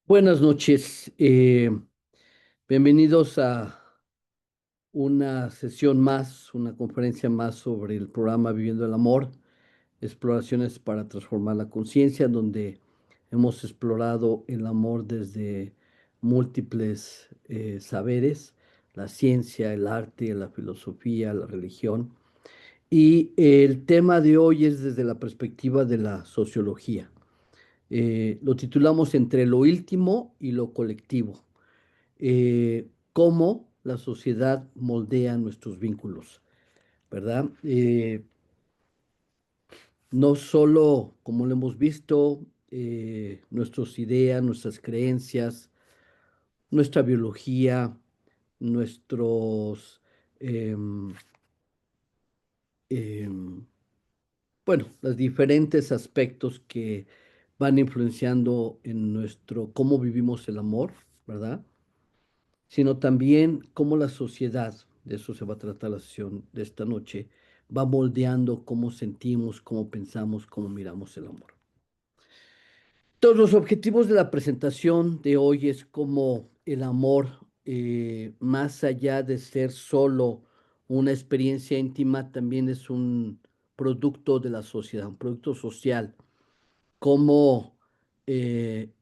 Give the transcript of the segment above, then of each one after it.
Buenas noches. Bienvenidos a una sesión más, una conferencia más sobre el programa Viviendo el Amor, exploraciones para transformar la conciencia, donde hemos explorado el amor desde múltiples saberes, la ciencia, el arte, la filosofía, la religión. Y el tema de hoy es desde la perspectiva de la sociología. Lo titulamos Entre lo íntimo y lo colectivo, cómo la sociedad moldea nuestros vínculos, ¿verdad? No solo, como lo hemos visto, nuestras ideas, nuestras creencias, nuestra biología, nuestros, em, em, bueno, los diferentes aspectos que van influenciando en nuestro, cómo vivimos el amor, ¿verdad? Sino también cómo la sociedad, de eso se va a tratar la sesión de esta noche, va moldeando cómo sentimos, cómo pensamos, cómo miramos el amor. Todos los objetivos de la presentación de hoy es cómo el amor, más allá de ser solo una experiencia íntima, también es un producto de la sociedad, un producto social, cómo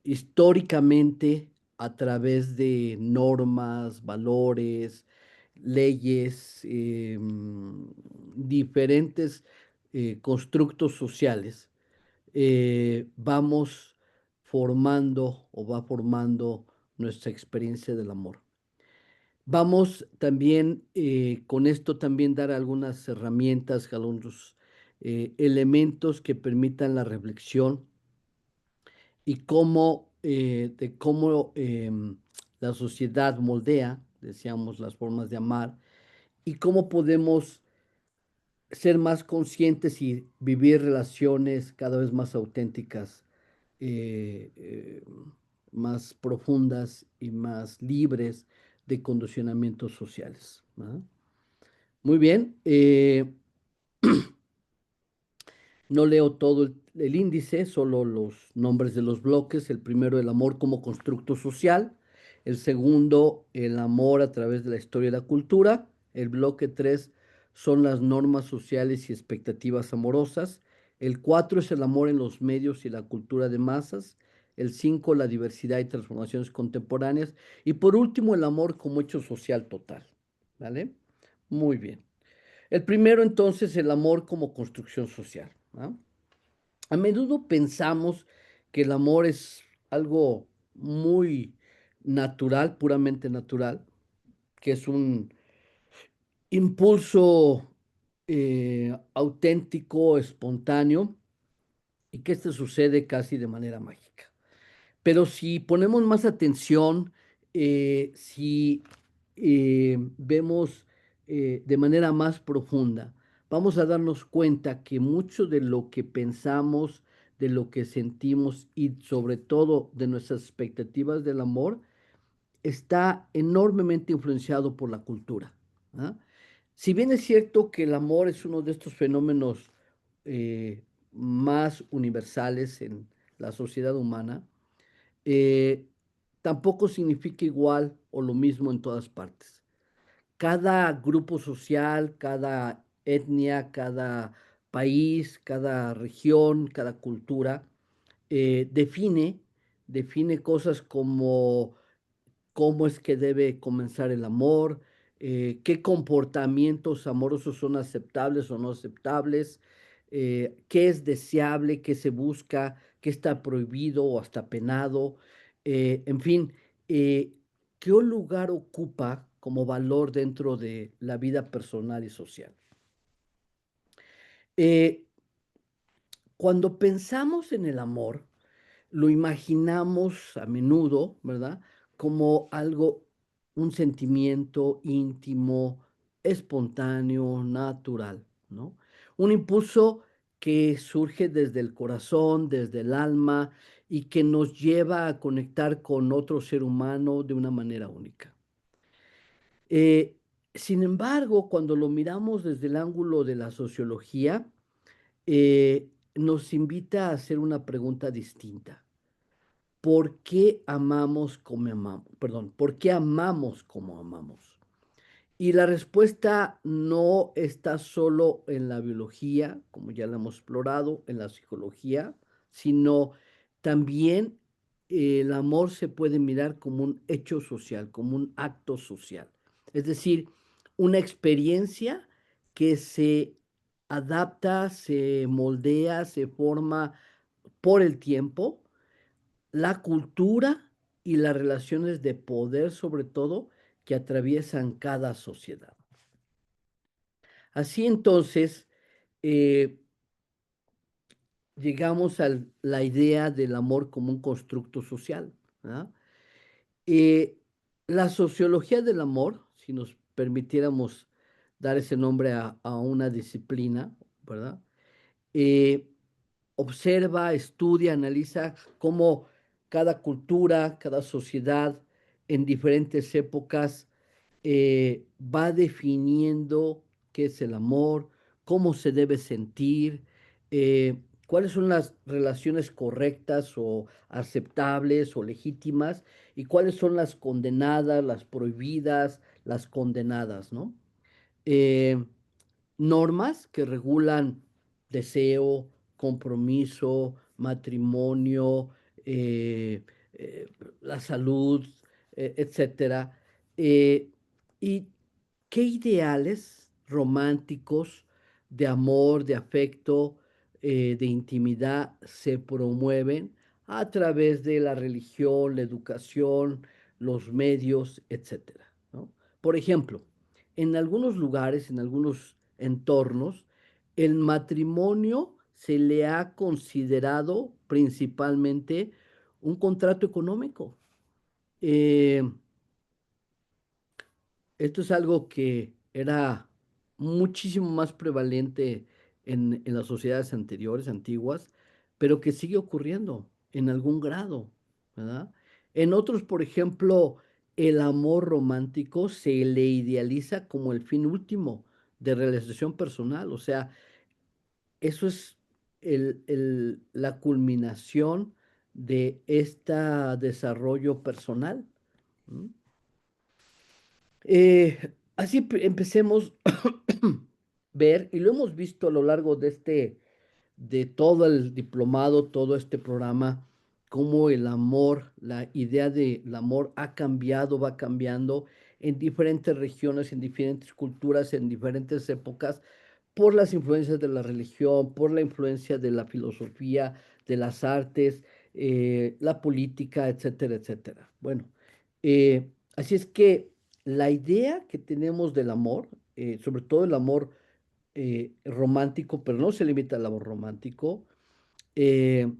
históricamente a través de normas, valores, leyes, diferentes constructos sociales, vamos formando o va formando nuestra experiencia del amor. Vamos también con esto también dar algunas herramientas, algunos elementos que permitan la reflexión y cómo, de cómo la sociedad moldea, decíamos, las formas de amar y cómo podemos ser más conscientes y vivir relaciones cada vez más auténticas, eh, eh, más profundas y más libres de condicionamientos sociales, ¿verdad? Muy bien. No leo todo el índice, solo los nombres de los bloques. El primero, el amor como constructo social. El segundo, el amor a través de la historia y la cultura. El bloque 3 son las normas sociales y expectativas amorosas. El 4 es el amor en los medios y la cultura de masas. El 5, la diversidad y transformaciones contemporáneas. Y por último, el amor como hecho social total. ¿Vale? Muy bien. El primero, entonces, el amor como construcción social, ¿no? A menudo pensamos que el amor es algo muy natural, puramente natural, que es un impulso auténtico, espontáneo, y que esto sucede casi de manera mágica. Pero si ponemos más atención, si vemos de manera más profunda, vamos a darnos cuenta que mucho de lo que pensamos, de lo que sentimos y sobre todo de nuestras expectativas del amor, está enormemente influenciado por la cultura, ¿ah? Si bien es cierto que el amor es uno de estos fenómenos más universales en la sociedad humana, eh, tampoco significa igual o lo mismo en todas partes. Cada grupo social, cada etnia, cada país, cada región, cada cultura define cosas como cómo es que debe comenzar el amor, qué comportamientos amorosos son aceptables o no aceptables, qué es deseable, qué se busca, qué está prohibido o hasta penado, en fin, eh, qué lugar ocupa como valor dentro de la vida personal y social. Eh, Cuando pensamos en el amor, lo imaginamos a menudo, ¿verdad? Como algo, un sentimiento íntimo, espontáneo, natural, ¿no? Un impulso que surge desde el corazón, desde el alma y que nos lleva a conectar con otro ser humano de una manera única. Eh, Sin embargo, cuando lo miramos desde el ángulo de la sociología, nos invita a hacer una pregunta distinta. ¿por qué amamos como amamos? Perdón, ¿por qué amamos como amamos? Y la respuesta no está solo en la biología, como ya la hemos explorado, en la psicología, sino también el amor se puede mirar como un hecho social, como un acto social. Es decir, una experiencia que se adapta, se moldea, se forma por el tiempo, la cultura y las relaciones de poder, sobre todo, que atraviesan cada sociedad. Así entonces, eh, llegamos a la idea del amor como un constructo social, ¿verdad? Eh, la sociología del amor, si nos permitiéramos dar ese nombre a una disciplina, ¿verdad? Eh, observa, estudia, analiza cómo cada cultura, cada sociedad en diferentes épocas va definiendo qué es el amor, cómo se debe sentir, eh, cuáles son las relaciones correctas o aceptables o legítimas y cuáles son las condenadas, las prohibidas, las condenadas, ¿no? Eh, normas que regulan deseo, compromiso, matrimonio, eh, eh, la salud, etcétera. Eh, y qué ideales románticos de amor, de afecto, de intimidad se promueven a través de la religión, la educación, los medios, etcétera, ¿no? Por ejemplo, en algunos lugares, en algunos entornos, el matrimonio se le ha considerado principalmente un contrato económico. Eh, esto es algo que era muchísimo más prevalente en las sociedades anteriores, antiguas, pero que sigue ocurriendo en algún grado, ¿verdad? En otros, por ejemplo, el amor romántico se le idealiza como el fin último de realización personal, o sea, eso es la culminación de este desarrollo personal. ¿M? Así empecemos ver, y lo hemos visto a lo largo de todo el diplomado, todo este programa, cómo el amor, la idea del amor ha cambiado, va cambiando en diferentes regiones, en diferentes culturas, en diferentes épocas, por las influencias de la religión, por la influencia de la filosofía, de las artes, la política, etcétera, etcétera. Bueno, así es que la idea que tenemos del amor, sobre todo el amor romántico, pero no se limita al amor romántico, eh,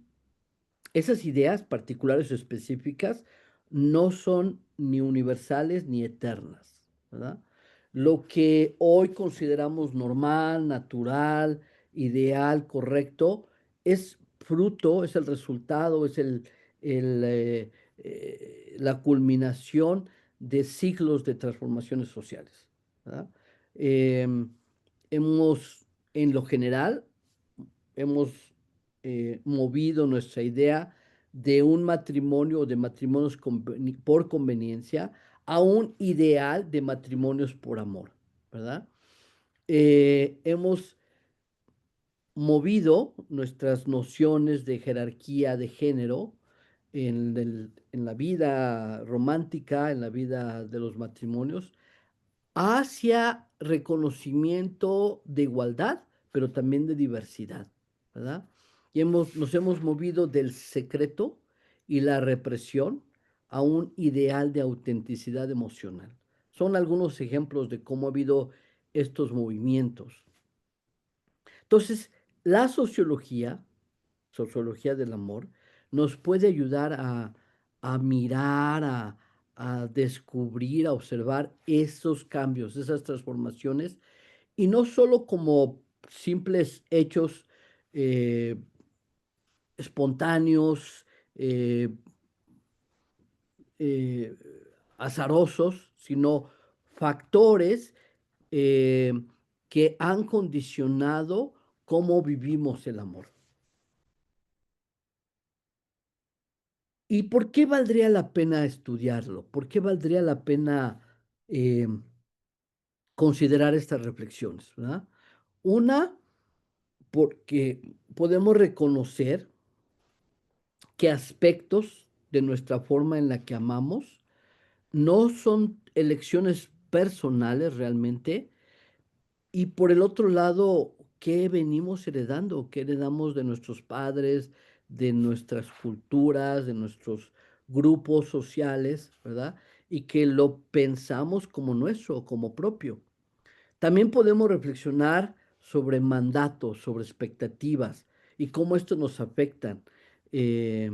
esas ideas particulares o específicas no son ni universales ni eternas, ¿verdad? Lo que hoy consideramos normal, natural, ideal, correcto, es fruto, es el resultado, es la culminación de siglos de transformaciones sociales, ¿verdad? Em, hemos, en lo general, hemos movido nuestra idea de un matrimonio o de matrimonios por conveniencia a un ideal de matrimonios por amor, ¿verdad? Hemos movido nuestras nociones de jerarquía de género en la vida romántica, en la vida de los matrimonios, hacia reconocimiento de igualdad, pero también de diversidad, ¿verdad? Y nos hemos movido del secreto y la represión a un ideal de autenticidad emocional. Son algunos ejemplos de cómo ha habido estos movimientos. Entonces, la sociología del amor, nos puede ayudar a mirar, a descubrir, a observar esos cambios, esas transformaciones, y no solo como simples hechos eh, espontáneos, eh, eh, azarosos, sino factores eh, que han condicionado cómo vivimos el amor. ¿Y por qué valdría la pena estudiarlo? ¿Por qué valdría la pena eh, considerar estas reflexiones? ¿Verdad? Una, porque podemos reconocer que aspectos de nuestra forma en la que amamos no son elecciones personales realmente. Y por el otro lado, ¿qué venimos heredando? ¿Qué heredamos de nuestros padres, de nuestras culturas, de nuestros grupos sociales, ¿verdad? Y que lo pensamos como nuestro, como propio. También podemos reflexionar sobre mandatos, sobre expectativas y cómo estos nos afectan, eh,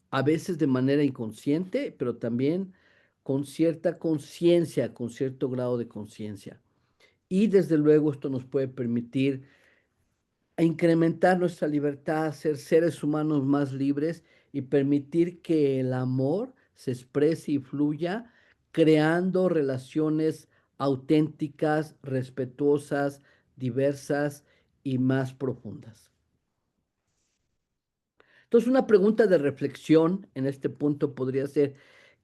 a veces de manera inconsciente, pero también con cierta conciencia, con cierto grado de conciencia. Y desde luego esto nos puede permitir incrementar nuestra libertad, ser seres humanos más libres y permitir que el amor se exprese y fluya, creando relaciones auténticas, respetuosas, diversas y más profundas. Entonces, una pregunta de reflexión en este punto podría ser,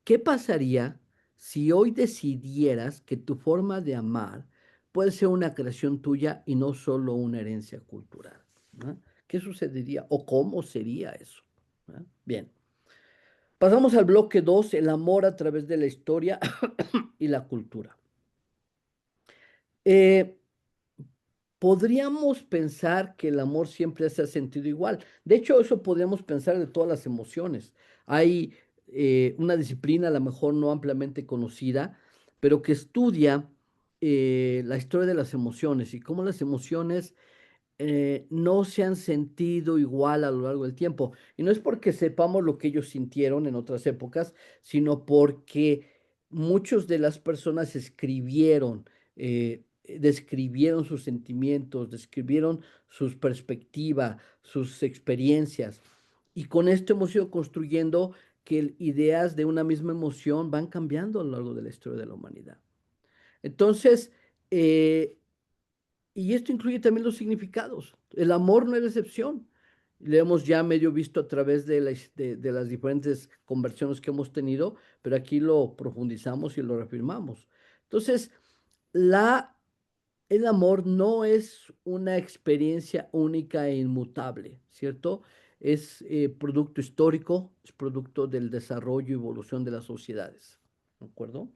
¿qué pasaría si hoy decidieras que tu forma de amar puede ser una creación tuya y no solo una herencia cultural? ¿No? ¿Qué sucedería o cómo sería eso? ¿No? Bien, pasamos al bloque 2, el amor a través de la historia y la cultura. Eh, Podríamos pensar que el amor siempre se ha sentido igual. De hecho, eso podríamos pensar de todas las emociones. Hay una disciplina, a lo mejor no ampliamente conocida, pero que estudia la historia de las emociones y cómo las emociones no se han sentido igual a lo largo del tiempo. Y no es porque sepamos lo que ellos sintieron en otras épocas, sino porque muchas de las personas escribieron, describieron sus sentimientos, describieron sus perspectivas, sus experiencias. Y con esto hemos ido construyendo que ideas de una misma emoción van cambiando a lo largo de la historia de la humanidad. Entonces, eh, y esto incluye también los significados. El amor no es excepción. Lo hemos ya medio visto a través de las diferentes conversiones que hemos tenido, pero aquí lo profundizamos y lo reafirmamos. Entonces, la, el amor no es una experiencia única e inmutable, ¿cierto? Es producto histórico, es producto del desarrollo y evolución de las sociedades, ¿de acuerdo?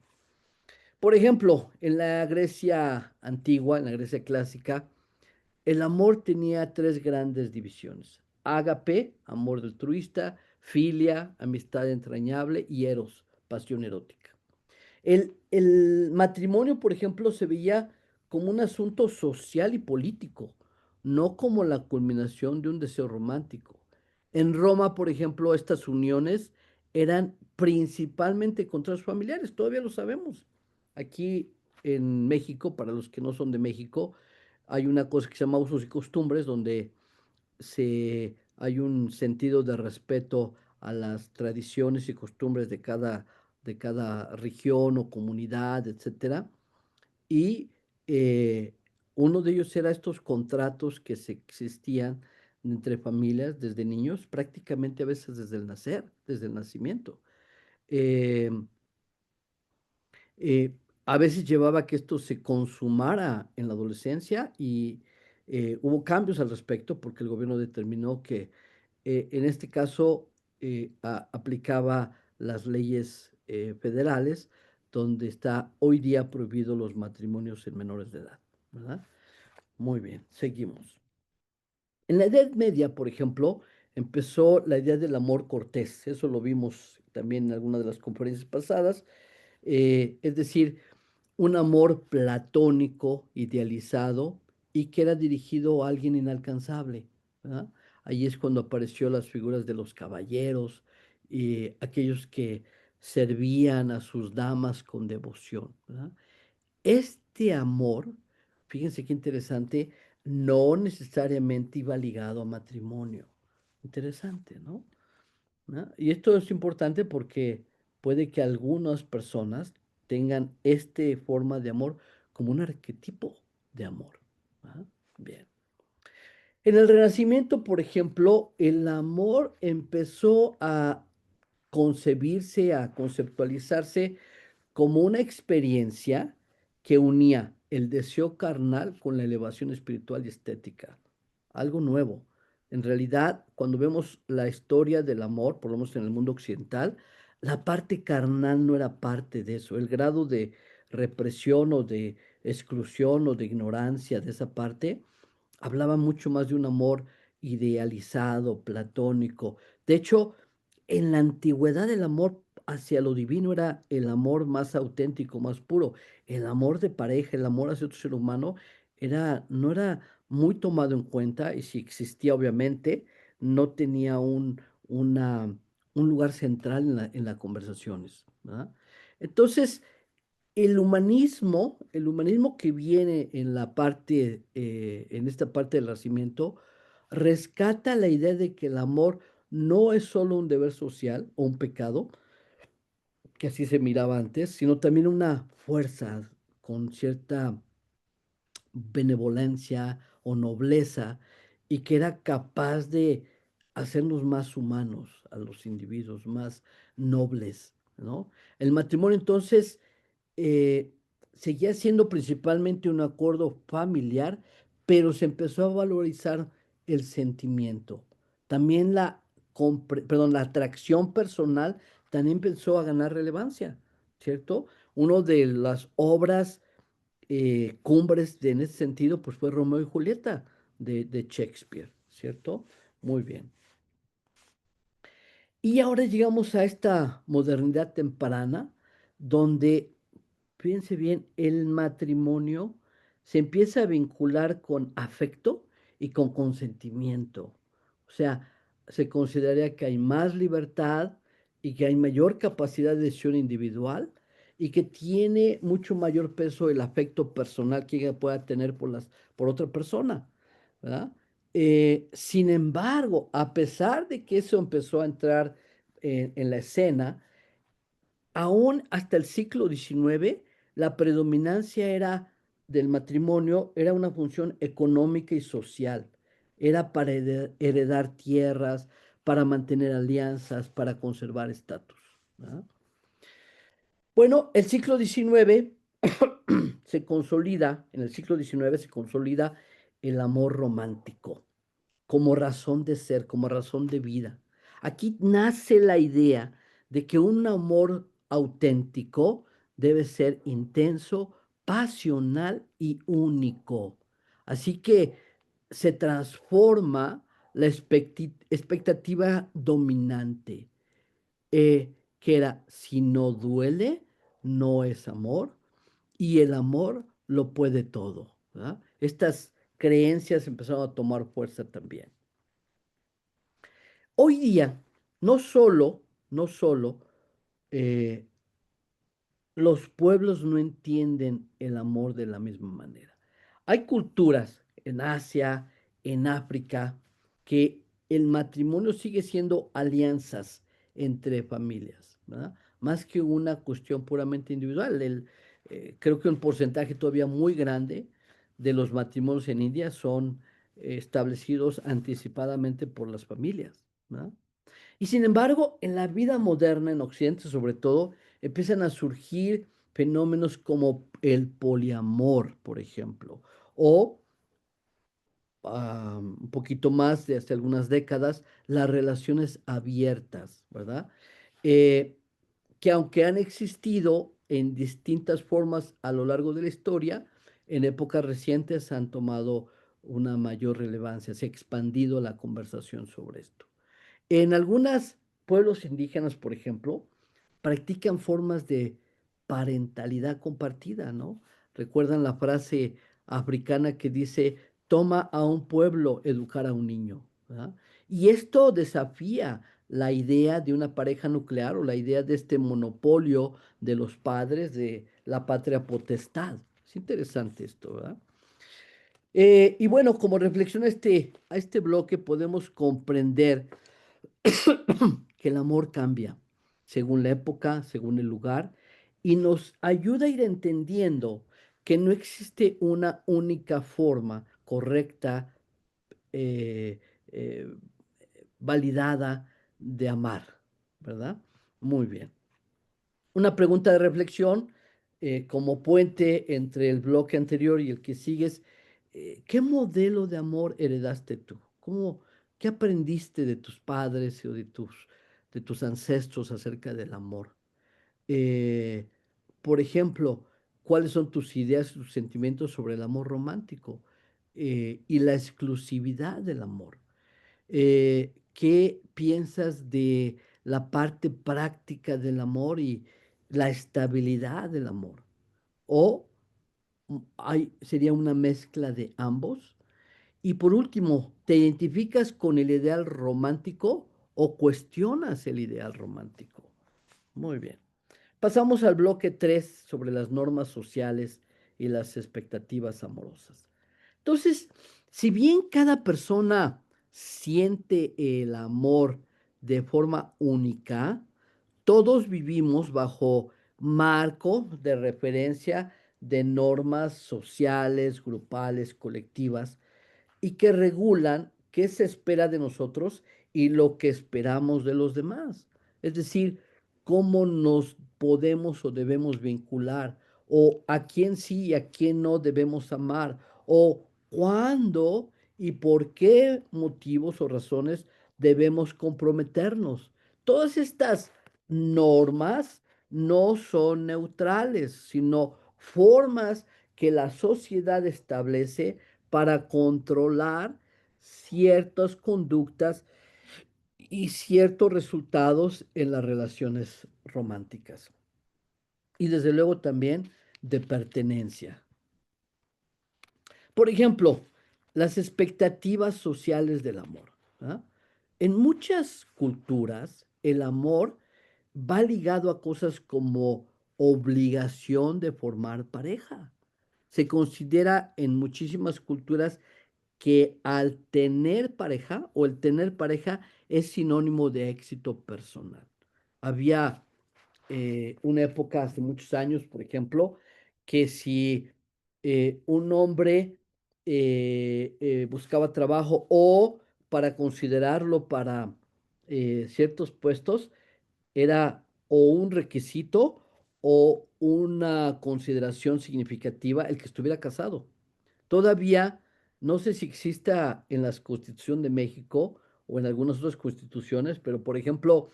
Por ejemplo, en la Grecia antigua, en la Grecia clásica, el amor tenía tres grandes divisiones: ágape, amor altruista; filia, amistad entrañable; y eros, pasión erótica. El matrimonio, por ejemplo, se veía como un asunto social y político, no como la culminación de un deseo romántico. En Roma, por ejemplo, estas uniones eran principalmente contra los familiares, todavía lo sabemos. Aquí en México, para los que no son de México, hay una cosa que se llama usos y costumbres, donde hay un sentido de respeto a las tradiciones y costumbres de cada región o comunidad, etcétera. Y eh, uno de ellos era estos contratos que se existían entre familias desde niños, prácticamente a veces desde el nacer, desde el nacimiento. Eh, eh, a veces llevaba a que esto se consumara en la adolescencia y hubo cambios al respecto porque el gobierno determinó que en este caso aplicaba las leyes federales donde está hoy día prohibido los matrimonios en menores de edad, ¿verdad? Muy bien, seguimos. En la Edad Media, por ejemplo, empezó la idea del amor cortés. Eso lo vimos también en alguna de las conferencias pasadas. Es decir, un amor platónico, idealizado y que era dirigido a alguien inalcanzable, ¿verdad? Ahí es cuando apareció las figuras de los caballeros, aquellos que servían a sus damas con devoción, ¿verdad? Este amor, fíjense qué interesante, no necesariamente iba ligado a matrimonio. Interesante, ¿no? ¿No? Y esto es importante porque puede que algunas personas tengan esta forma de amor como un arquetipo de amor. ¿Ah? Bien. En el Renacimiento, por ejemplo, el amor empezó a concebirse, a conceptualizarse como una experiencia que unía el deseo carnal con la elevación espiritual y estética. Algo nuevo. En realidad, cuando vemos la historia del amor, por lo menos en el mundo occidental, la parte carnal no era parte de eso. El grado de represión o de exclusión o de ignorancia de esa parte hablaba mucho más de un amor idealizado, platónico. De hecho, en la antigüedad el amor hacia lo divino era el amor más auténtico, más puro. El amor de pareja, el amor hacia otro ser humano, no era muy tomado en cuenta y si existía, obviamente, no tenía un lugar central en las conversaciones, ¿verdad? Entonces, el humanismo que viene en la parte, en esta parte del Renacimiento, rescata la idea de que el amor no es solo un deber social o un pecado, que así se miraba antes, sino también una fuerza con cierta benevolencia o nobleza y que era capaz de hacernos más humanos a los individuos, más nobles, ¿no? El matrimonio entonces eh, seguía siendo principalmente un acuerdo familiar, pero se empezó a valorizar el sentimiento. También la atracción personal también empezó a ganar relevancia, ¿cierto? Una de las obras cumbres en ese sentido, pues fue Romeo y Julieta de Shakespeare, ¿cierto? Muy bien. Y ahora llegamos a esta modernidad temprana, donde, fíjense bien, el matrimonio se empieza a vincular con afecto y con consentimiento. O sea, se consideraría que hay más libertad y que hay mayor capacidad de decisión individual y que tiene mucho mayor peso el afecto personal que ella pueda tener por otra persona, ¿verdad? Sin embargo, a pesar de que eso empezó a entrar en la escena, aún hasta el siglo XIX, la predominancia del matrimonio era una función económica y social. Era para heredar tierras, para mantener alianzas, para conservar estatus. ¿Verdad? Bueno, el siglo XIX se consolida, en el siglo XIX se consolida el amor romántico como razón de ser, como razón de vida. Aquí nace la idea de que un amor auténtico debe ser intenso, pasional y único. Así que se transforma la expectativa dominante, que era, si no duele, no es amor, y el amor lo puede todo, ¿verdad? Estas creencias empezaron a tomar fuerza también. Hoy día, no solo eh, los pueblos no entienden el amor de la misma manera. Hay culturas en Asia, en África, que el matrimonio sigue siendo alianzas entre familias, ¿verdad? Más que una cuestión puramente individual. Creo que un porcentaje todavía muy grande de los matrimonios en India son establecidos anticipadamente por las familias, ¿verdad? Y sin embargo, en la vida moderna, en Occidente sobre todo, empiezan a surgir fenómenos como el poliamor, por ejemplo, o un poquito más de hace algunas décadas, las relaciones abiertas, ¿verdad? Eh, que aunque han existido en distintas formas a lo largo de la historia, en épocas recientes han tomado una mayor relevancia, se ha expandido la conversación sobre esto. En algunos pueblos indígenas, por ejemplo, practican formas de parentalidad compartida, ¿no? Recuerdan la frase africana que dice, toma a un pueblo educar a un niño, ¿verdad? Y esto desafía la idea de una pareja nuclear o la idea de este monopolio de los padres de la patria potestad. Es interesante esto, ¿verdad? Y bueno, como reflexión a este bloque podemos comprender que el amor cambia según la época, según el lugar, y nos ayuda a ir entendiendo que no existe una única forma correcta, eh, eh, validada de amar, ¿verdad? Muy bien. Una pregunta de reflexión, como puente entre el bloque anterior y el que sigues. ¿Qué modelo de amor heredaste tú? ¿Qué aprendiste de tus padres o de tus ancestros acerca del amor? Eh, por ejemplo, ¿cuáles son tus ideas y tus sentimientos sobre el amor romántico y la exclusividad del amor? ¿Qué piensas de la parte práctica del amor y la estabilidad del amor? ¿O sería una mezcla de ambos? Y por último, ¿te identificas con el ideal romántico o cuestionas el ideal romántico? Muy bien. Pasamos al bloque 3 sobre las normas sociales y las expectativas amorosas. Entonces, si bien cada persona siente el amor de forma única, todos vivimos bajo marco de referencia de normas sociales, grupales, colectivas, y que regulan qué se espera de nosotros y lo que esperamos de los demás. Es decir, cómo nos podemos o debemos vincular, o a quién sí y a quién no debemos amar, o cuándo y por qué motivos o razones debemos comprometernos. Todas estas normas no son neutrales, sino formas que la sociedad establece para controlar ciertas conductas y ciertos resultados en las relaciones románticas. Y desde luego también de pertenencia. Por ejemplo, las expectativas sociales del amor. ¿Ah? En muchas culturas, el amor va ligado a cosas como obligación de formar pareja. Se considera en muchísimas culturas que al tener pareja o el tener pareja es sinónimo de éxito personal. Había una época hace muchos años, por ejemplo, que si un hombre buscaba trabajo o para considerarlo para ciertos puestos, era o un requisito o una consideración significativa el que estuviera casado. Todavía no sé si exista en la Constitución de México o en algunas otras constituciones, pero por ejemplo,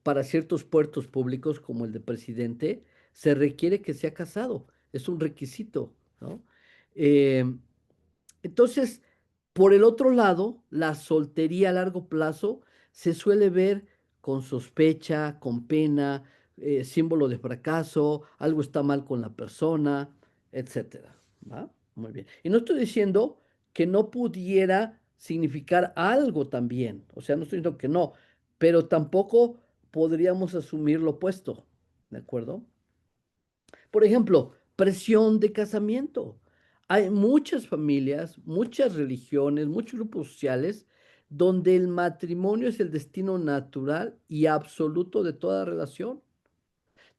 para ciertos puertos públicos como el de presidente, se requiere que sea casado. Es un requisito, ¿no? Em, entonces, por el otro lado, la soltería a largo plazo se suele ver con sospecha, con pena, símbolo de fracaso, algo está mal con la persona, etcétera. ¿Va? Muy bien. Y no estoy diciendo que no pudiera significar algo también, o sea, no estoy diciendo que no, pero tampoco podríamos asumir lo opuesto, ¿de acuerdo? Por ejemplo, presión de casamiento. Hay muchas familias, muchas religiones, muchos grupos sociales donde el matrimonio es el destino natural y absoluto de toda relación.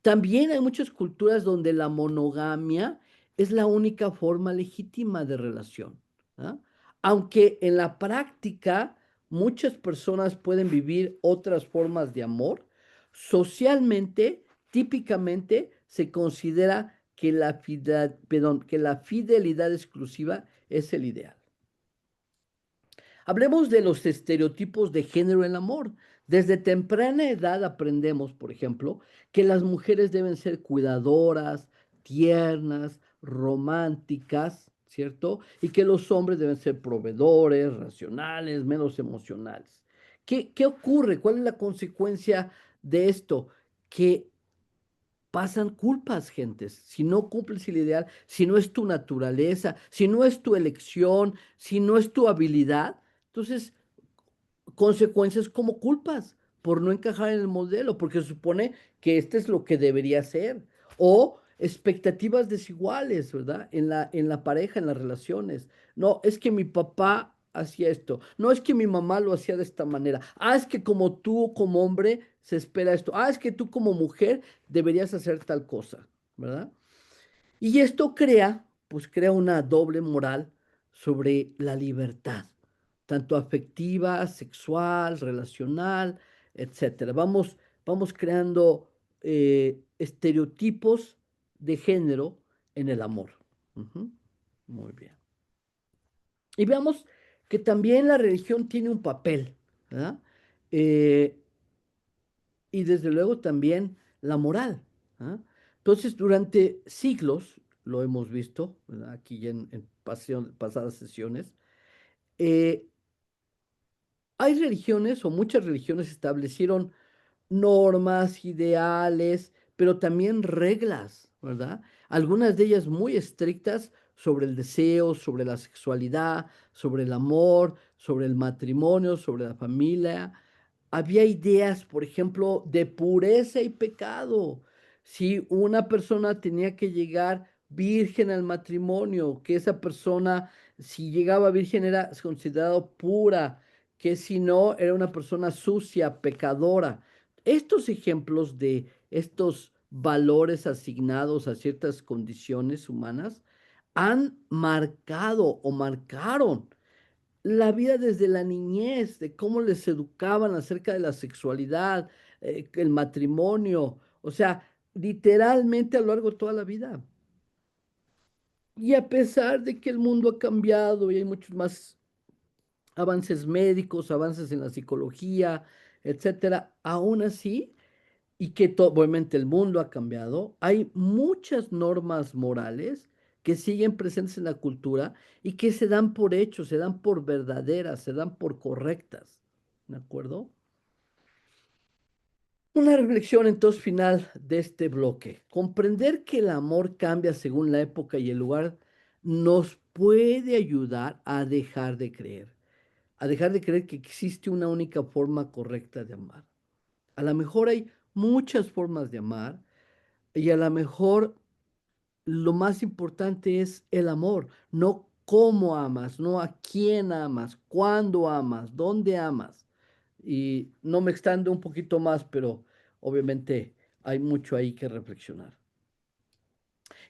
También hay muchas culturas donde la monogamia es la única forma legítima de relación. ¿Ah? Aunque en la práctica muchas personas pueden vivir otras formas de amor, socialmente, típicamente se considera que que la fidelidad exclusiva es el ideal. Hablemos de los estereotipos de género en el amor. Desde temprana edad aprendemos, por ejemplo, que las mujeres deben ser cuidadoras, tiernas, románticas, ¿cierto? Y que los hombres deben ser proveedores, racionales, menos emocionales. ¿Qué ocurre? ¿Cuál es la consecuencia de esto? Que pasan culpas, gentes. Si no cumples el ideal, si no es tu naturaleza, si no es tu elección, si no es tu habilidad, entonces consecuencias como culpas por no encajar en el modelo, porque se supone que este es lo que debería ser. O expectativas desiguales, ¿verdad? En la pareja, en las relaciones. No, es que mi papá hacía esto. No, es que mi mamá lo hacía de esta manera. Ah, es que como tú, como hombre, se espera esto. Ah, es que tú como mujer deberías hacer tal cosa, ¿verdad? Y esto crea una doble moral sobre la libertad, tanto afectiva, sexual, relacional, etcétera. Vamos vamos creando estereotipos de género en el amor. Ujú. Muy bien. Y veamos que también la religión tiene un papel, ¿verdad? Eh, y desde luego también la moral. ¿Ah? Entonces, durante siglos, lo hemos visto, ¿verdad? Aquí ya en pasadas sesiones, eh, hay religiones o muchas religiones establecieron normas, ideales, pero también reglas, ¿verdad? Algunas de ellas muy estrictas sobre el deseo, sobre la sexualidad, sobre el amor, sobre el matrimonio, sobre la familia. Había ideas, por ejemplo, de pureza y pecado. Si una persona tenía que llegar virgen al matrimonio, que esa persona, si llegaba virgen, era considerado pura, que si no, era una persona sucia, pecadora. Estos ejemplos de estos valores asignados a ciertas condiciones humanas han marcado o marcaron la vida desde la niñez, de cómo les educaban acerca de la sexualidad, el matrimonio, o sea, literalmente a lo largo de toda la vida. Y a pesar de que el mundo ha cambiado y hay muchos más avances médicos, avances en la psicología, etcétera, aún así, y que obviamente el mundo ha cambiado, hay muchas normas morales que siguen presentes en la cultura y que se dan por hechos, se dan por verdaderas, se dan por correctas. ¿De acuerdo? Una reflexión entonces final de este bloque. Comprender que el amor cambia según la época y el lugar nos puede ayudar a dejar de creer que existe una única forma correcta de amar. A lo mejor hay muchas formas de amar y a lo mejor lo más importante es el amor, no cómo amas, no a quién amas, cuándo amas, dónde amas. Y no me extendo un poquito más, pero obviamente hay mucho ahí que reflexionar.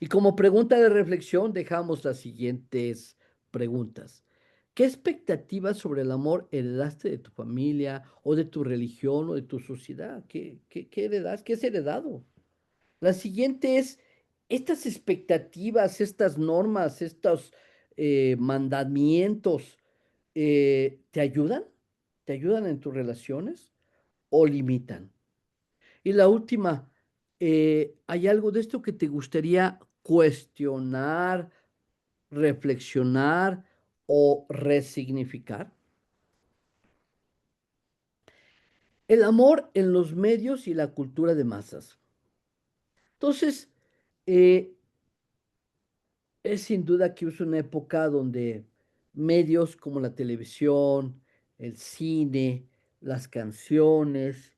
Y como pregunta de reflexión dejamos las siguientes preguntas. ¿Qué expectativas sobre el amor heredaste de tu familia o de tu religión o de tu sociedad? ¿Qué heredas? ¿Qué has heredado? La siguiente es, estas expectativas, estas normas, estos mandamientos, ¿te ayudan? ¿Te ayudan en tus relaciones o limitan? Y la última, ¿hay algo de esto que te gustaría cuestionar, reflexionar o resignificar? El amor en los medios y la cultura de masas. Entonces, eh, es sin duda que es una época donde medios como la televisión, el cine, las canciones,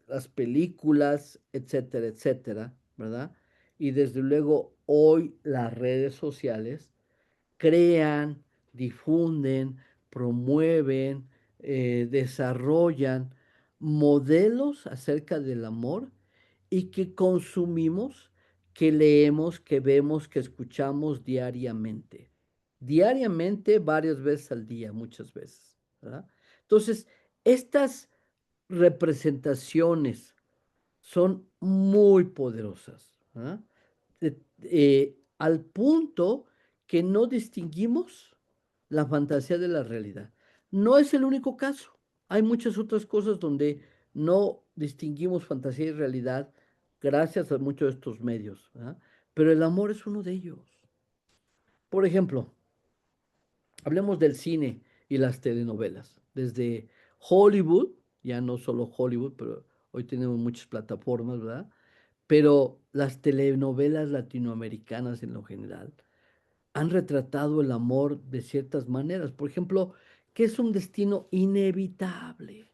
las películas, etcétera, etcétera, ¿verdad? Y desde luego hoy las redes sociales crean, difunden, promueven, desarrollan modelos acerca del amor y que consumimos, que leemos, que vemos, que escuchamos diariamente. Diariamente, varias veces al día, muchas veces, ¿verdad? Entonces, estas representaciones son muy poderosas, ¿verdad? Al punto que no distinguimos la fantasía de la realidad. No es el único caso. Hay muchas otras cosas donde no distinguimos fantasía y realidad gracias a muchos de estos medios, ¿verdad? Pero el amor es uno de ellos. Por ejemplo, hablemos del cine y las telenovelas. Desde Hollywood, ya no solo Hollywood, pero hoy tenemos muchas plataformas, ¿verdad? Pero las telenovelas latinoamericanas en lo general han retratado el amor de ciertas maneras. Por ejemplo, que es un destino inevitable,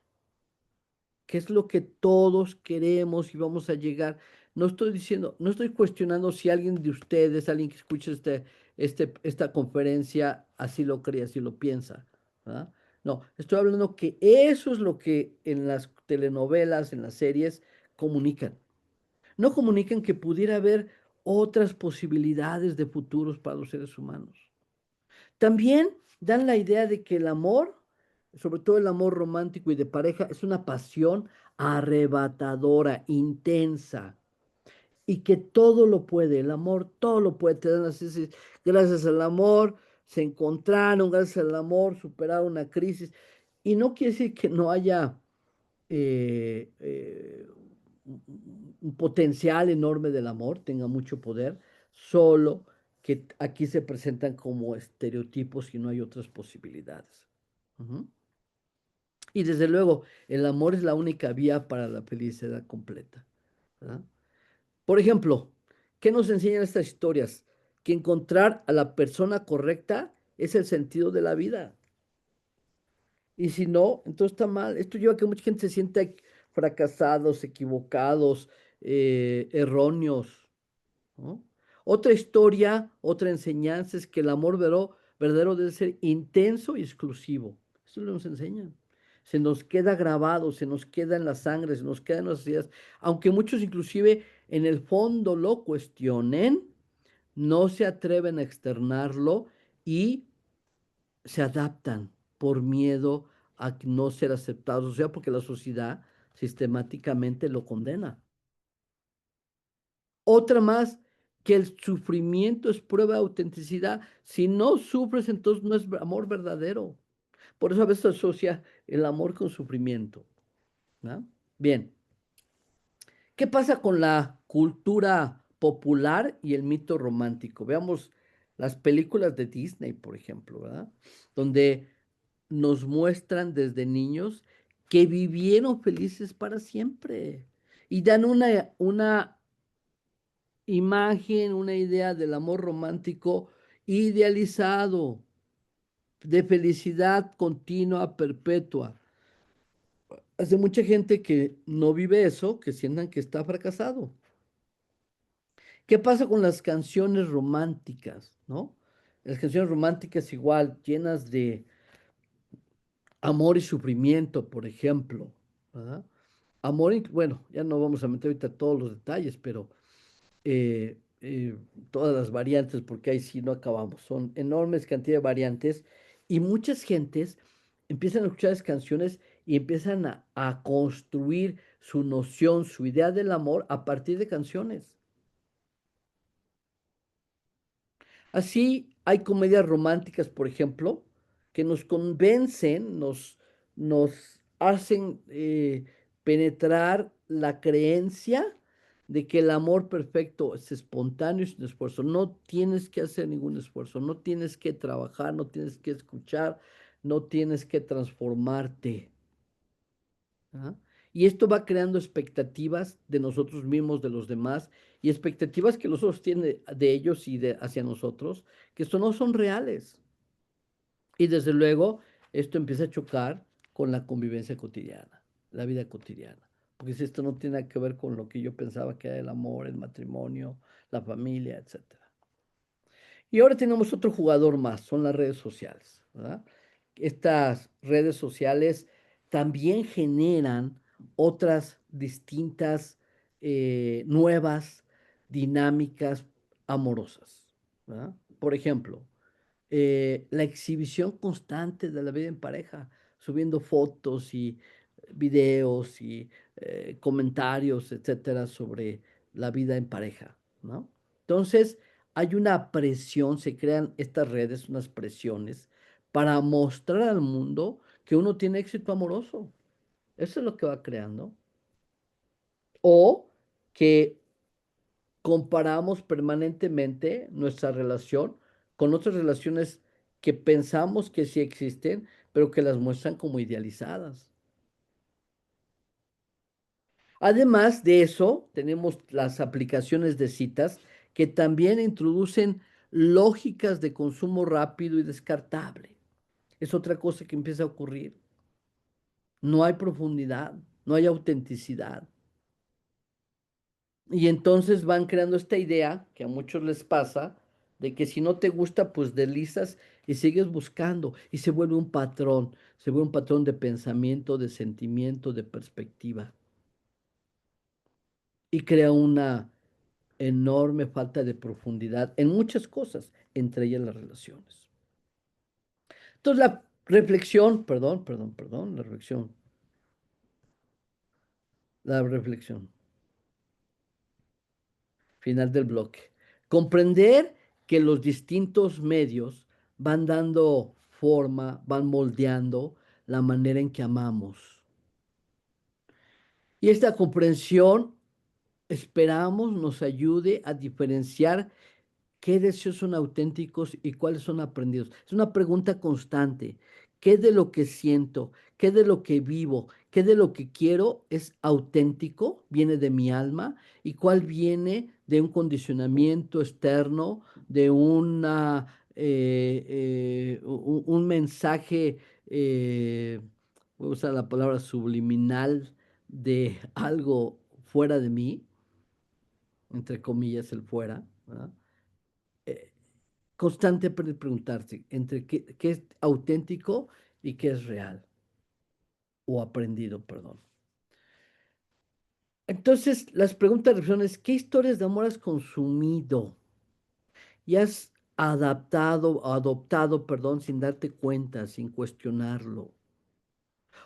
que es lo que todos queremos y vamos a llegar. No estoy diciendo, no estoy cuestionando si alguien de ustedes, alguien que escucha esta conferencia, así lo cree, así lo piensa, ¿verdad? No, estoy hablando que eso es lo que en las telenovelas, en las series, comunican. No comunican que pudiera haber otras posibilidades de futuros para los seres humanos. También dan la idea de que el amor sobre todo el amor romántico y de pareja, es una pasión arrebatadora, intensa, y que todo lo puede, el amor todo lo puede. Te dan así, sí, gracias al amor se encontraron, gracias al amor superaron una crisis. Y no quiere decir que no haya eh, eh, un potencial enorme del amor, tenga mucho poder, solo que aquí se presentan como estereotipos y no hay otras posibilidades. Ujú. Y desde luego, el amor es la única vía para la felicidad completa, ¿verdad? Por ejemplo, ¿qué nos enseñan estas historias? Que encontrar a la persona correcta es el sentido de la vida. Y si no, entonces está mal. Esto lleva a que mucha gente se sienta fracasados, equivocados, erróneos, ¿no? Otra historia, otra enseñanza es que el amor verdadero debe ser intenso y exclusivo. Eso nos enseñan. Se nos queda grabado, se nos queda en la sangre, se nos queda en las ideas. Aunque muchos inclusive en el fondo lo cuestionen, no se atreven a externarlo y se adaptan por miedo a no ser aceptados, o sea, porque la sociedad sistemáticamente lo condena. Otra más, que el sufrimiento es prueba de autenticidad. Si no sufres, entonces no es amor verdadero. Por eso a veces se asocia el amor con sufrimiento, ¿no? Bien, ¿qué pasa con la cultura popular y el mito romántico? Veamos las películas de Disney, por ejemplo, ¿verdad? Donde nos muestran desde niños que vivieron felices para siempre y dan una imagen, una idea del amor romántico idealizado, de felicidad continua, perpetua. Hace mucha gente que no vive eso, que sientan que está fracasado. ¿Qué pasa con las canciones románticas, no? Las canciones románticas igual, llenas de amor y sufrimiento, por ejemplo, ¿verdad? Amor, bueno, ya no vamos a meter ahorita todos los detalles, pero todas las variantes, porque ahí sí no acabamos. Son enormes cantidades de variantes y muchas gentes empiezan a escuchar esas canciones y empiezan a construir su noción, su idea del amor a partir de canciones. Así hay comedias románticas, por ejemplo, que nos convencen, nos hacen penetrar la creencia de que el amor perfecto es espontáneo y sin esfuerzo. No tienes que hacer ningún esfuerzo, no tienes que trabajar, no tienes que escuchar, no tienes que transformarte. ¿Ah? Y esto va creando expectativas de nosotros mismos, de los demás, y expectativas que los otros tienen de ellos y de hacia nosotros, que esto no son reales. Y desde luego, esto empieza a chocar con la convivencia cotidiana, la vida cotidiana. Porque si esto no tiene que ver con lo que yo pensaba que era el amor, el matrimonio, la familia, etcétera. Y ahora tenemos otro jugador más, son las redes sociales, ¿verdad? Estas redes sociales también generan otras distintas, nuevas dinámicas amorosas, ¿verdad? Por ejemplo, la exhibición constante de la vida en pareja, subiendo fotos y videos y comentarios, etcétera, sobre la vida en pareja, ¿no? Entonces, hay una presión, se crean estas redes, unas presiones para mostrar al mundo que uno tiene éxito amoroso. Eso es lo que va creando. O que comparamos permanentemente nuestra relación con otras relaciones que pensamos que sí existen, pero que las muestran como idealizadas. Además de eso, tenemos las aplicaciones de citas que también introducen lógicas de consumo rápido y descartable. Es otra cosa que empieza a ocurrir. No hay profundidad, no hay autenticidad. Y entonces van creando esta idea que a muchos les pasa, de que si no te gusta, pues deslizas y sigues buscando y se vuelve un patrón, se vuelve un patrón de pensamiento, de sentimiento, de perspectiva y crea una enorme falta de profundidad en muchas cosas, entre ellas las relaciones. Entonces, Reflexión, la reflexión, final del bloque. Comprender que los distintos medios van dando forma, van moldeando la manera en que amamos. Y esta comprensión esperamos nos ayude a diferenciar ¿qué deseos son auténticos y cuáles son aprendidos? Es una pregunta constante. ¿Qué de lo que siento? ¿Qué de lo que vivo? ¿Qué de lo que quiero es auténtico? ¿Viene de mi alma? ¿Y cuál viene de un condicionamiento externo, de un mensaje, voy a usar la palabra subliminal, de algo fuera de mí, entre comillas, el fuera, ¿verdad? Eh, Constante preguntarse entre qué es auténtico y qué es real o aprendido, perdón. Entonces, las preguntas de reflexión es, ¿qué historias de amor has consumido y has adoptado, perdón, sin darte cuenta, sin cuestionarlo?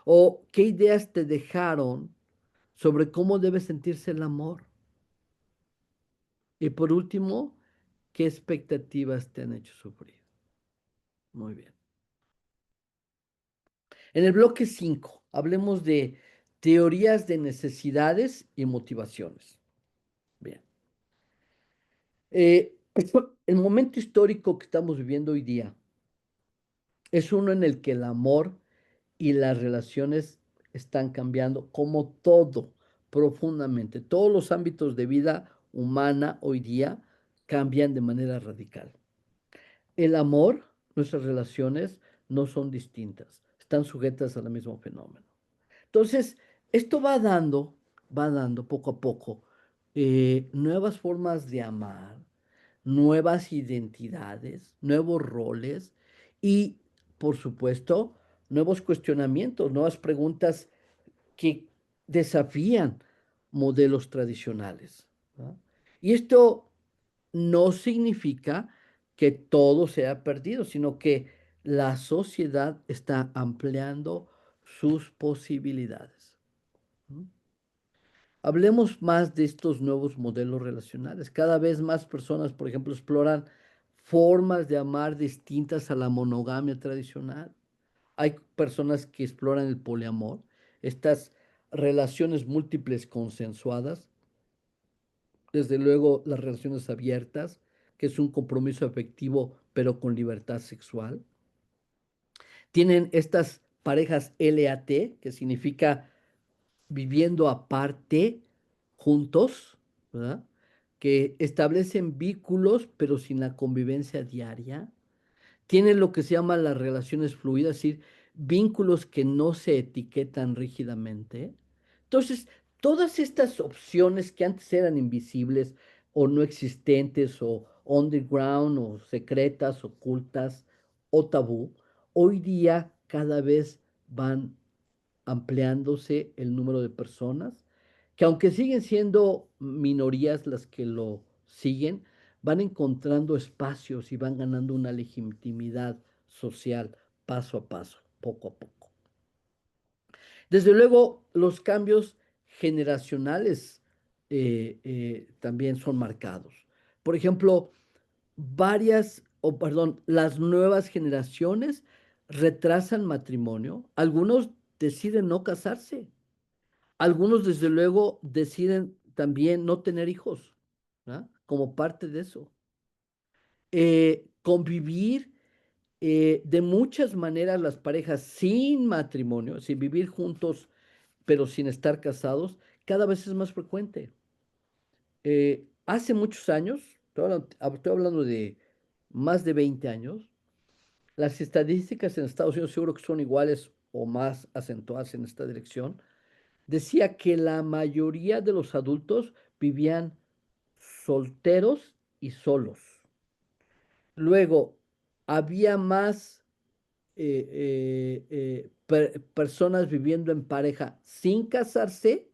¿O qué ideas te dejaron sobre cómo debe sentirse el amor? Y por último, ¿qué expectativas te han hecho sufrir? Muy bien. En el bloque 5 hablemos de teorías de necesidades y motivaciones. Bien. El momento histórico que estamos viviendo hoy día es uno en el que el amor y las relaciones están cambiando, como todo, profundamente. Todos los ámbitos de vida humana hoy día cambian de manera radical. El amor, nuestras relaciones no son distintas, están sujetas al mismo fenómeno. Entonces, esto va dando poco a poco nuevas formas de amar, nuevas identidades, nuevos roles y, por supuesto, nuevos cuestionamientos, nuevas preguntas que desafían modelos tradicionales, ¿no? Y esto no significa que todo sea perdido, sino que la sociedad está ampliando sus posibilidades. ¿No? Hablemos más de estos nuevos modelos relacionales. Cada vez más personas, por ejemplo, exploran formas de amar distintas a la monogamia tradicional. Hay personas que exploran el poliamor, estas relaciones múltiples consensuadas, desde luego las relaciones abiertas, que es un compromiso afectivo pero con libertad sexual. Tienen estas parejas LAT, que significa viviendo aparte, juntos, ¿verdad? Que establecen vínculos pero sin la convivencia diaria. Tienen lo que se llama las relaciones fluidas, es decir, vínculos que no se etiquetan rígidamente. Entonces, todas estas opciones que antes eran invisibles o no existentes o underground o secretas, ocultas o tabú, hoy día cada vez van ampliándose el número de personas que aunque siguen siendo minorías las que lo siguen, van encontrando espacios y van ganando una legitimidad social paso a paso, poco a poco. Desde luego, los cambios generacionales también son marcados. Por ejemplo, las nuevas generaciones retrasan matrimonio. Algunos deciden no casarse. Algunos, desde luego, deciden también no tener hijos, ¿no? Como parte de eso. Convivir de muchas maneras las parejas sin matrimonio, sin vivir juntos, pero sin estar casados, cada vez es más frecuente. Hace muchos años, estoy hablando de más de 20 años, las estadísticas en Estados Unidos seguro que son iguales o más acentuadas en esta dirección, decía que la mayoría de los adultos vivían solteros y solos. Luego, había más personas viviendo en pareja sin casarse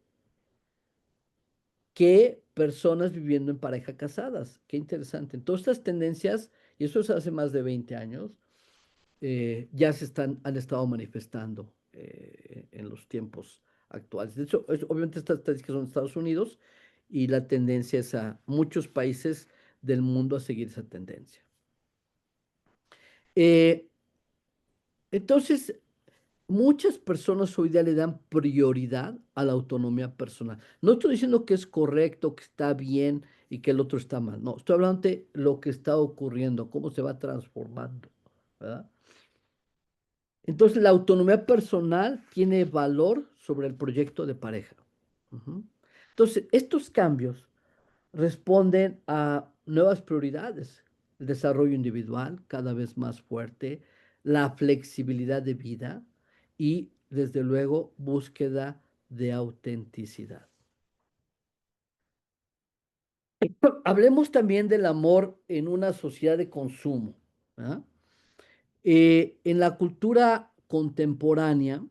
que personas viviendo en pareja casadas. Qué interesante. Entonces, estas tendencias, y eso es hace más de 20 años, ya han estado manifestando en los tiempos actuales. De hecho, obviamente estas estadísticas son de Estados Unidos y la tendencia es a muchos países del mundo a seguir esa tendencia. Eh, entonces, muchas personas hoy día le dan prioridad a la autonomía personal. No estoy diciendo que es correcto, que está bien y que el otro está mal. No, estoy hablando de lo que está ocurriendo, cómo se va transformando, ¿verdad? Entonces, la autonomía personal tiene valor sobre el proyecto de pareja. Ujú. Entonces, estos cambios responden a nuevas prioridades, el desarrollo individual cada vez más fuerte, la flexibilidad de vida y, desde luego, búsqueda de autenticidad. Hablemos también del amor en una sociedad de consumo. ¿Ah? En la cultura contemporánea,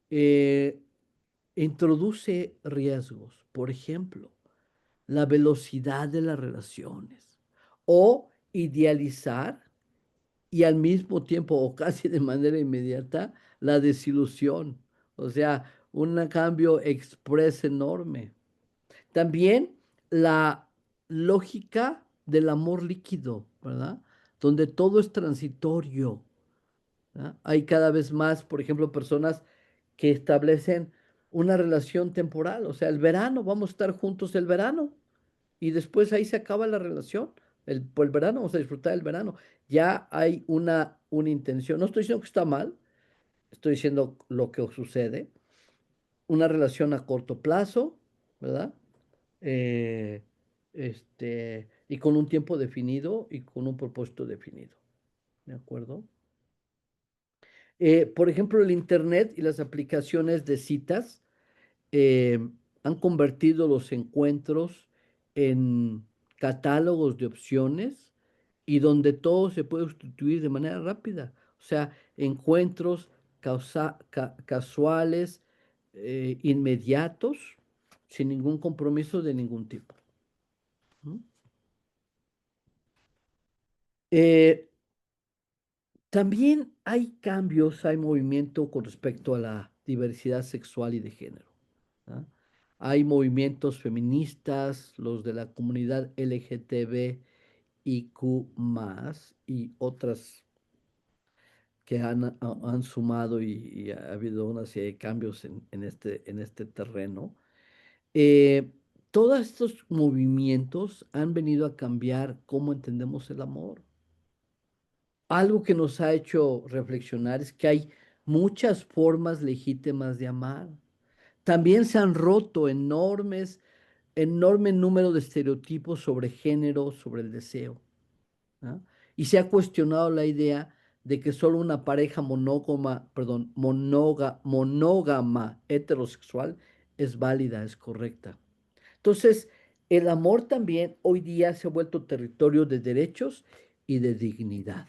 eh, introduce riesgos, por ejemplo, la velocidad de las relaciones o idealizar y al mismo tiempo o casi de manera inmediata la desilusión. O sea, un cambio express enorme. También la lógica del amor líquido, ¿verdad? Donde todo es transitorio. ¿Ah? Hay cada vez más, por ejemplo, personas que establecen una relación temporal, o sea, el verano, vamos a estar juntos el verano y después ahí se acaba la relación. Por el verano vamos a disfrutar del verano. Ya hay una intención. No estoy diciendo que está mal, estoy diciendo lo que sucede. Una relación a corto plazo, ¿verdad? Eh, y con un tiempo definido y con un propósito definido. ¿De acuerdo? Por ejemplo, el Internet y las aplicaciones de citas eh, han convertido los encuentros en catálogos de opciones y donde todo se puede sustituir de manera rápida. O sea, encuentros casuales, inmediatos, sin ningún compromiso de ningún tipo. ¿Mm? Eh, También hay cambios, hay movimiento con respecto a la diversidad sexual y de género. ¿Ah? Hay movimientos feministas, los de la comunidad LGTBIQ+, y otras que han sumado y ha habido una serie de cambios en este terreno. Eh, Todos estos movimientos han venido a cambiar cómo entendemos el amor. Algo que nos ha hecho reflexionar es que hay muchas formas legítimas de amar. También se han roto enorme número de estereotipos sobre género, sobre el deseo. ¿Ah? Y se ha cuestionado la idea de que solo una pareja monógama heterosexual es válida, es correcta. Entonces, el amor también hoy día se ha vuelto territorio de derechos y de dignidad.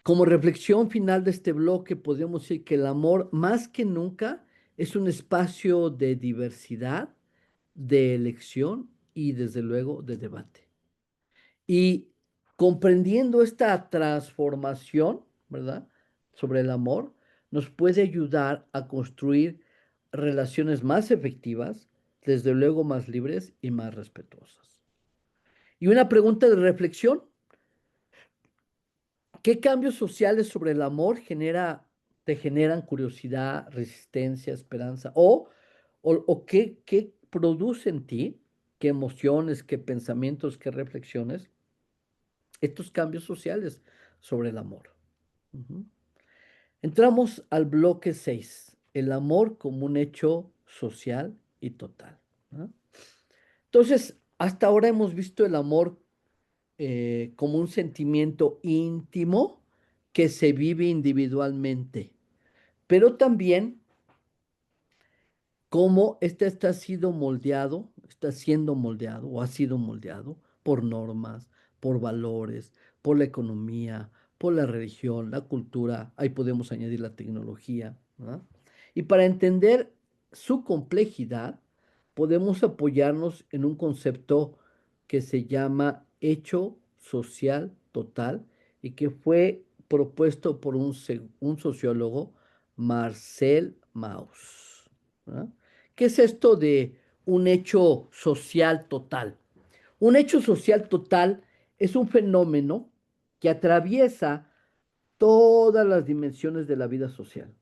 Como reflexión final de este bloque, podríamos decir que el amor más que nunca es un espacio de diversidad, de elección y desde luego de debate. Y comprendiendo esta transformación, ¿verdad? Sobre el amor, nos puede ayudar a construir relaciones más efectivas, desde luego más libres y más respetuosas. Y una pregunta de reflexión: ¿qué cambios sociales sobre el amor te generan curiosidad, resistencia, esperanza? ¿O qué produce en ti? ¿Qué emociones, qué pensamientos, qué reflexiones? Estos cambios sociales sobre el amor. Ujú. Entramos al bloque 6, el amor como un hecho social y total. ¿No? Entonces, hasta ahora hemos visto el amor como un sentimiento íntimo que se vive individualmente, pero también cómo este está siendo moldeado o ha sido moldeado por normas, por valores, por la economía, por la religión, la cultura, ahí podemos añadir la tecnología, ¿verdad? Y para entender su complejidad, podemos apoyarnos en un concepto que se llama hecho social total y que fue propuesto por un sociólogo, Marcel Mauss. ¿Verdad? ¿Qué es esto de un hecho social total? Un hecho social total es un fenómeno que atraviesa todas las dimensiones de la vida social.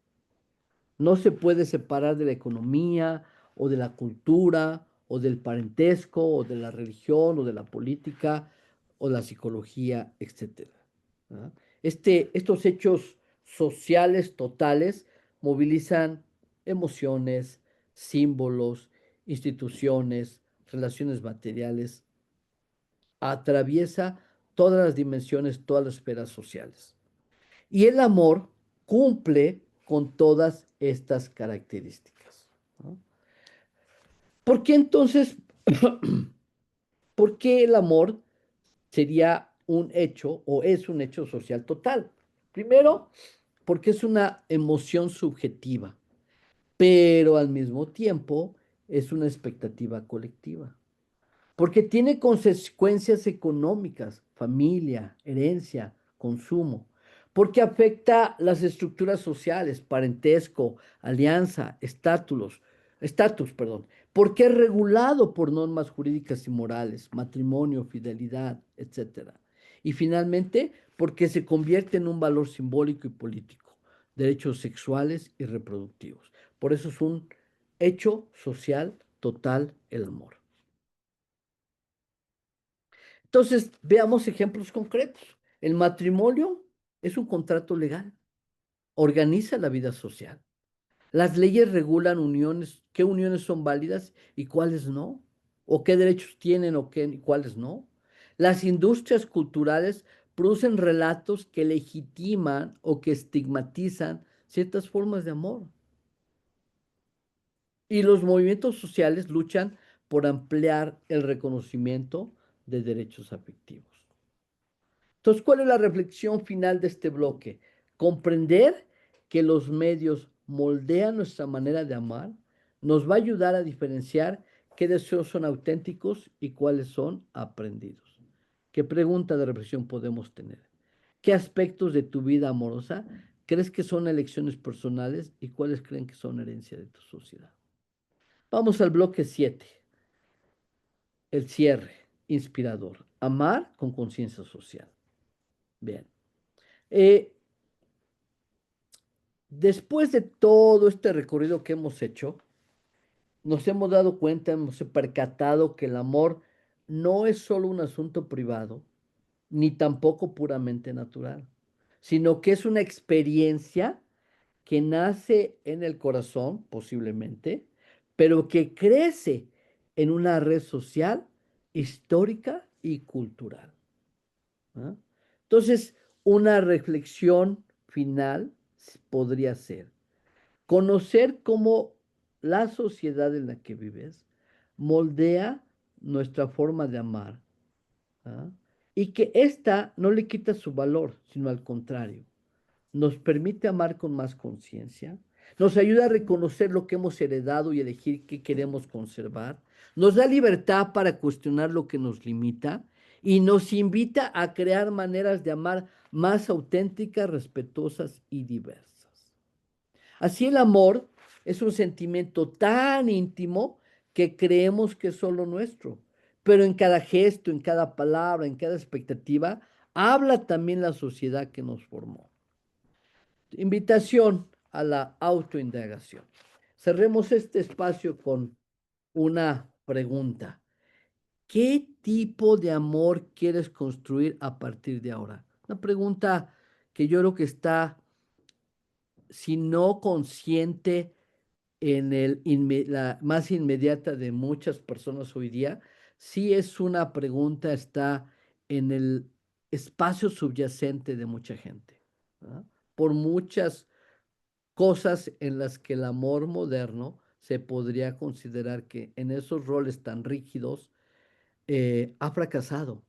No se puede separar de la economía o de la cultura o del parentesco o de la religión o de la política o la psicología, etcétera. ¿Verdad? Estos hechos sociales totales movilizan emociones, símbolos, instituciones, relaciones materiales, atraviesa todas las dimensiones, todas las esferas sociales. Y el amor cumple con todas estas características. ¿No? ¿Por qué entonces, por qué el amor sería un hecho o es un hecho social total? Primero, porque es una emoción subjetiva, pero al mismo tiempo es una expectativa colectiva. Porque tiene consecuencias económicas, familia, herencia, consumo, porque afecta las estructuras sociales, parentesco, alianza, estatus, porque es regulado por normas jurídicas y morales, matrimonio, fidelidad, etcétera. Y finalmente, porque se convierte en un valor simbólico y político, derechos sexuales y reproductivos. Por eso es un hecho social total el amor. Entonces, veamos ejemplos concretos. El matrimonio es un contrato legal, organiza la vida social. Las leyes regulan uniones, qué uniones son válidas y cuáles no, o qué derechos tienen o qué, y cuáles no. Las industrias culturales producen relatos que legitiman o que estigmatizan ciertas formas de amor. Y los movimientos sociales luchan por ampliar el reconocimiento de derechos afectivos. Entonces, ¿cuál es la reflexión final de este bloque? Comprender que los medios moldean nuestra manera de amar nos va a ayudar a diferenciar qué deseos son auténticos y cuáles son aprendidos. ¿Qué pregunta de reflexión podemos tener? ¿Qué aspectos de tu vida amorosa crees que son elecciones personales y cuáles creen que son herencia de tu sociedad? Vamos al bloque 7, el cierre inspirador. Amar con conciencia social. Bien. Eh, Después de todo este recorrido que hemos hecho, nos hemos dado cuenta, hemos percatado que el amor no es solo un asunto privado, ni tampoco puramente natural, sino que es una experiencia que nace en el corazón, posiblemente, pero que crece en una red social, histórica y cultural. ¿Ah? Entonces, una reflexión final podría ser conocer cómo la sociedad en la que vives moldea nuestra forma de amar, ¿ah? Y que ésta no le quita su valor, sino al contrario, nos permite amar con más conciencia, nos ayuda a reconocer lo que hemos heredado y elegir qué queremos conservar, nos da libertad para cuestionar lo que nos limita y nos invita a crear maneras de amar más auténticas, respetuosas y diversas. Así el amor es un sentimiento tan íntimo que creemos que es solo nuestro, pero en cada gesto, en cada palabra, en cada expectativa, habla también la sociedad que nos formó. Invitación a la autoindagación. Cerremos este espacio con una pregunta. ¿Qué tipo de amor quieres construir a partir de ahora? Una pregunta que yo creo que está, si no consciente, en la más inmediata de muchas personas hoy día, sí es una pregunta, está en el espacio subyacente de mucha gente, ¿verdad? Por muchas cosas en las que el amor moderno se podría considerar que en esos roles tan rígidos ha fracasado.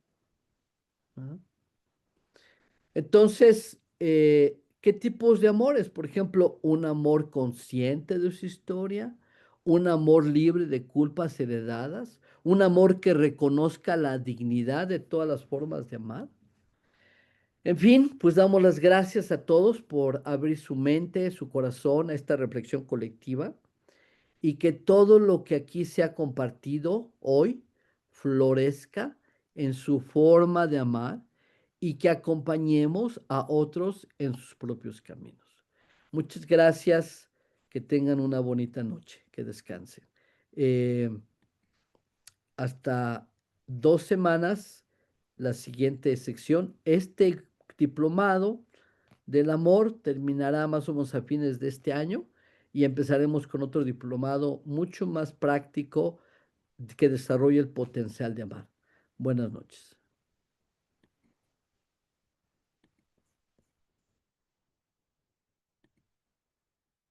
¿Ah? Entonces, ¿qué tipos de amores? Por ejemplo, un amor consciente de su historia, un amor libre de culpas heredadas, un amor que reconozca la dignidad de todas las formas de amar. En fin, pues damos las gracias a todos por abrir su mente, su corazón a esta reflexión colectiva y que todo lo que aquí se ha compartido hoy florezca en su forma de amar y que acompañemos a otros en sus propios caminos. Muchas gracias, que tengan una bonita noche, que descansen. Eh, Hasta 2 semanas, la siguiente sección. Este diplomado del amor terminará más o menos a fines de este año y empezaremos con otro diplomado mucho más práctico que desarrolle el potencial de amar. Buenas noches.